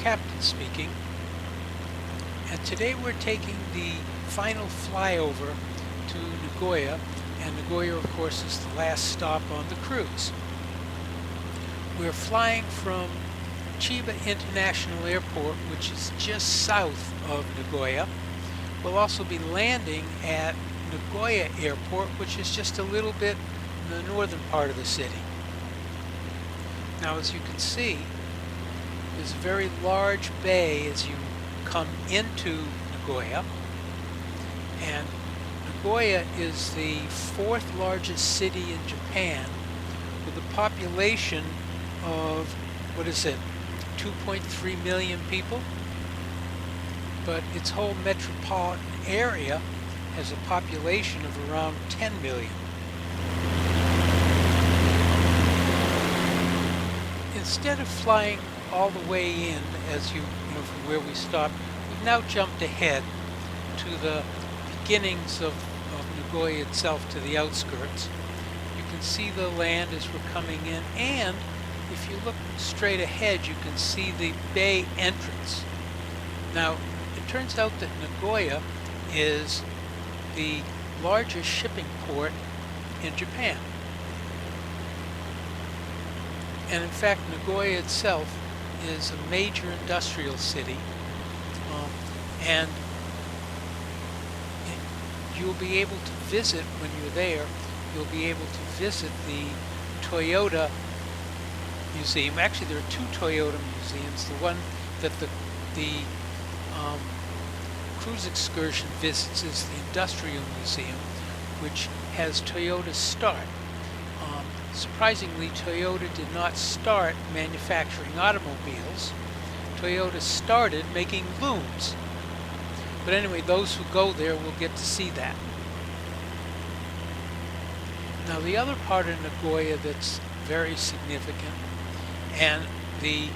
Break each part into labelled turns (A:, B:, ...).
A: captain speaking, and today we're taking the final flyover to Nagoya, and Nagoya of course is the last stop on the cruise. We're flying from Chiba International Airport, which is just south of Nagoya. We'll also be landing at Nagoya Airport, which is just a little bit in the northern part of the city. Now, as you can see, there's a very large bay as you come into Nagoya, and Nagoya is the fourth largest city in Japan with a population of, what is it, 2.3 million people? But its whole metropolitan area has a population of around 10 million. Instead of flying all the way in, as you know, from where we stopped, we've now jumped ahead to the beginnings of Nagoya itself, to the outskirts. You can see the land as we're coming in, and if you look straight ahead, you can see the bay entrance. Now, it turns out that Nagoya is the largest shipping port in Japan. And in fact, Nagoya itself is a major industrial city, and you'll be able to visit, when you're there, you'll be able to visit the Toyota Museum. Actually, there are two Toyota museums. The one that the cruise excursion visits is the Industrial Museum, which has Toyota's start. Surprisingly, Toyota did not start manufacturing automobiles. Toyota started making looms. But anyway, those who go there will get to see that. Now, the other part of Nagoya that's very significant, and in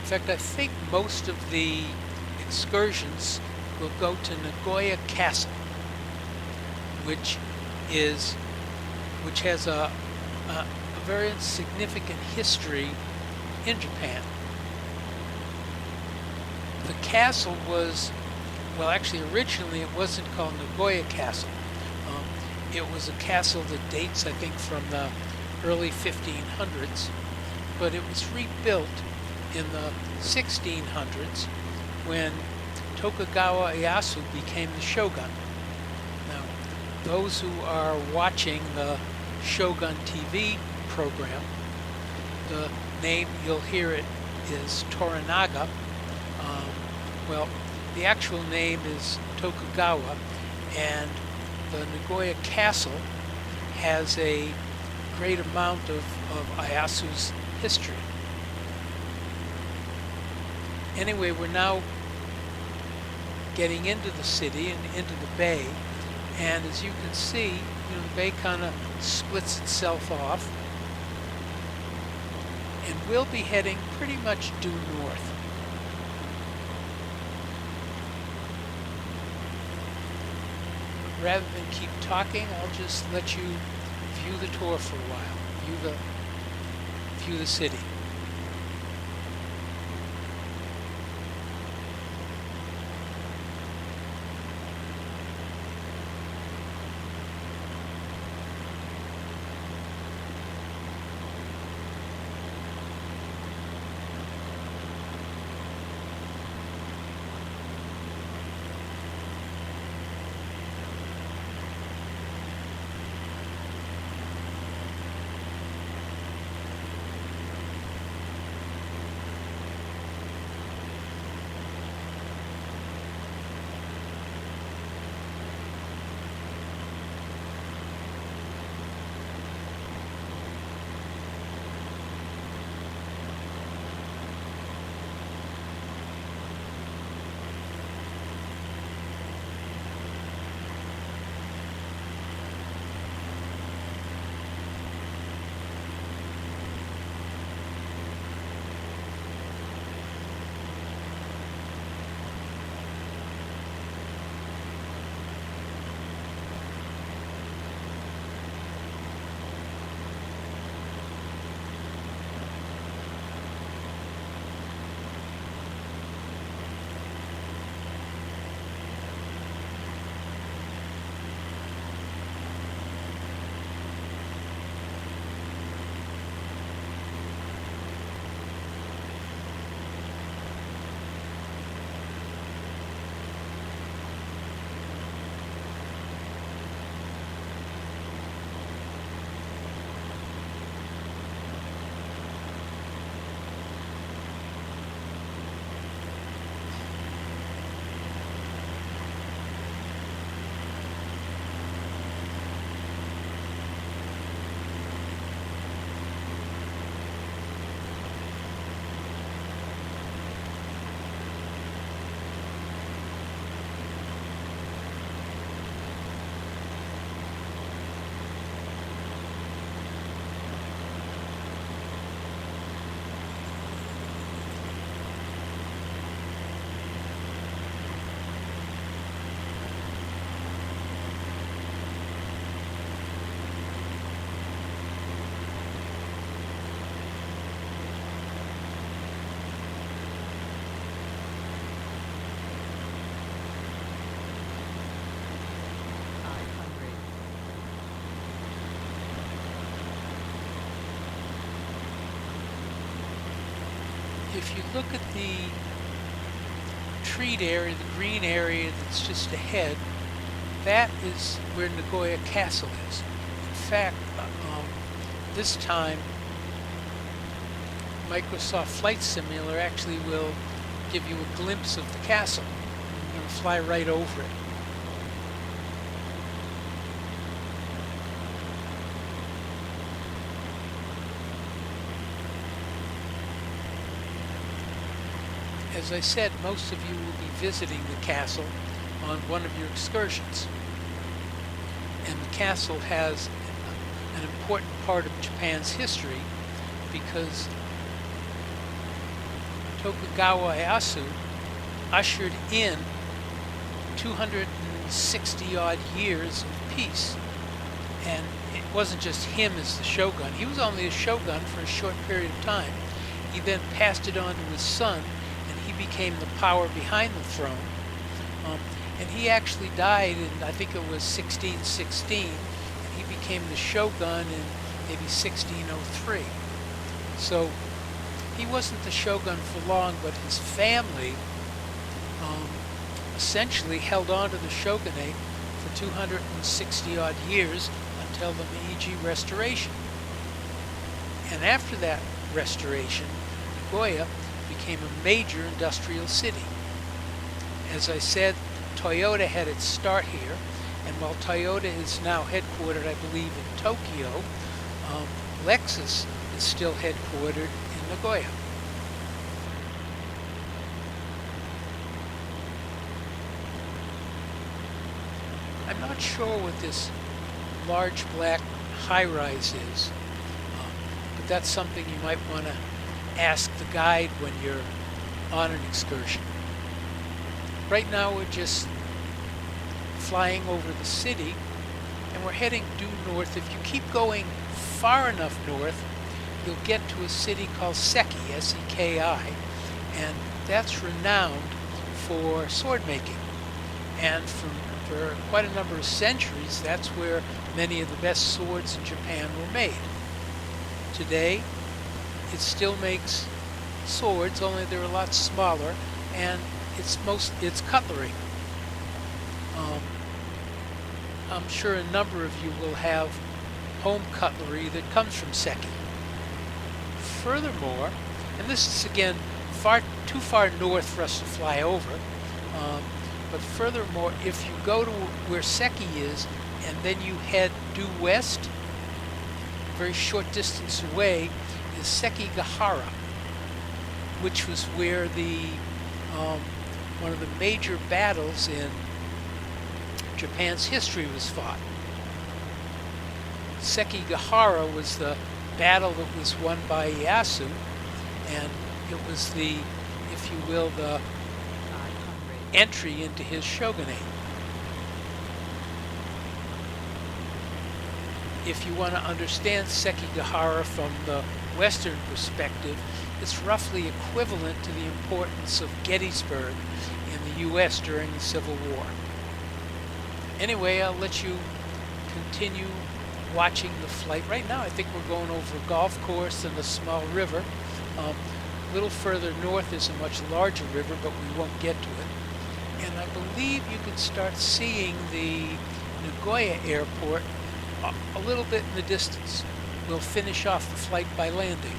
A: fact, I think most of the excursions will go to Nagoya Castle, which has a very significant history in Japan. The castle was, well, actually originally it wasn't called Nagoya Castle. It was a castle that dates, I think, from the early 1500s, but it was rebuilt in the 1600s when Tokugawa Ieyasu became the shogun. Now, those who are watching the Shogun TV program, the name, you'll hear it, is Toranaga. Well, the actual name is Tokugawa, and the Nagoya Castle has a great amount of Ieyasu's history. Anyway, we're now getting into the city and into the bay, and as you can see, the bay kind of splits itself off, and we'll be heading pretty much due north. But rather than keep talking, I'll just let you view the tour for a while, view the city. if you look at the treed area, the green area that's just ahead, that is where Nagoya Castle is. In fact, this time Microsoft Flight Simulator actually will give you a glimpse of the castle. I'm going to fly right over it. As I said, most of you will be visiting the castle on one of your excursions. And the castle has an important part of Japan's history because Tokugawa Ieyasu ushered in 260 odd years of peace. And it wasn't just him as the shogun. He was only a shogun for a short period of time. He then passed it on to his son, and he became the power behind the throne. And he actually died in, I think it was 1616, and he became the shogun in maybe 1603. So he wasn't the shogun for long, but his family essentially held on to the shogunate for 260 odd years until the Meiji Restoration. And after that restoration, Nagoya became a major industrial city. As I said, Toyota had its start here, and while Toyota is now headquartered, I believe, in Tokyo, Lexus is still headquartered in Nagoya. I'm not sure what this large black high-rise is, but that's something you might want to ask the guide when you're on an excursion. Right now we're just flying over the city, and we're heading due north. If you keep going far enough north, you'll get to a city called Seki, S-E-K-I, and that's renowned for sword making. And for quite a number of centuries, that's where many of the best swords in Japan were made. Today, it still makes swords, only they're a lot smaller, and it's cutlery. I'm sure a number of you will have home cutlery that comes from Seki. Furthermore, and this is again too far north for us to fly over, but furthermore, if you go to where Seki is and then you head due west, a very short distance away is Sekigahara, which was where the one of the major battles in Japan's history was fought. Sekigahara was the battle that was won by Ieyasu, and it was the, if you will, the entry into his shogunate. If you want to understand Sekigahara from the Western perspective, it's roughly equivalent to the importance of Gettysburg in the U.S. during the Civil War. Anyway, I'll let you continue watching the flight. Right now I think we're going over a golf course and a small river. A little further north is a much larger river, but we won't get to it. And I believe you can start seeing the Nagoya airport a little bit in the distance. We'll finish off the flight by landing.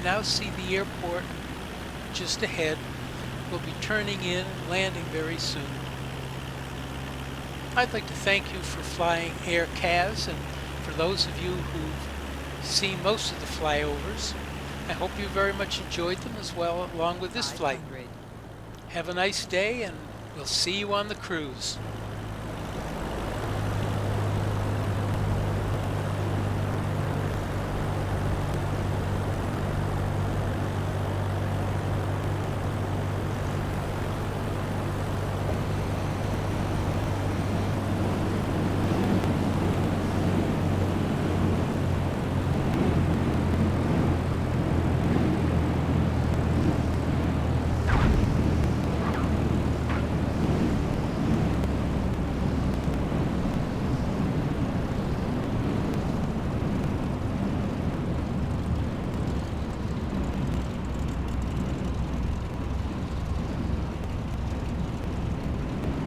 A: now see the airport just ahead. We'll be turning in and landing very soon. I'd like to thank you for flying Air CAS, and for those of you who've seen most of the flyovers, I hope you very much enjoyed them as well along with this flight.
B: 500.
A: Have a nice day, and we'll see you on the cruise.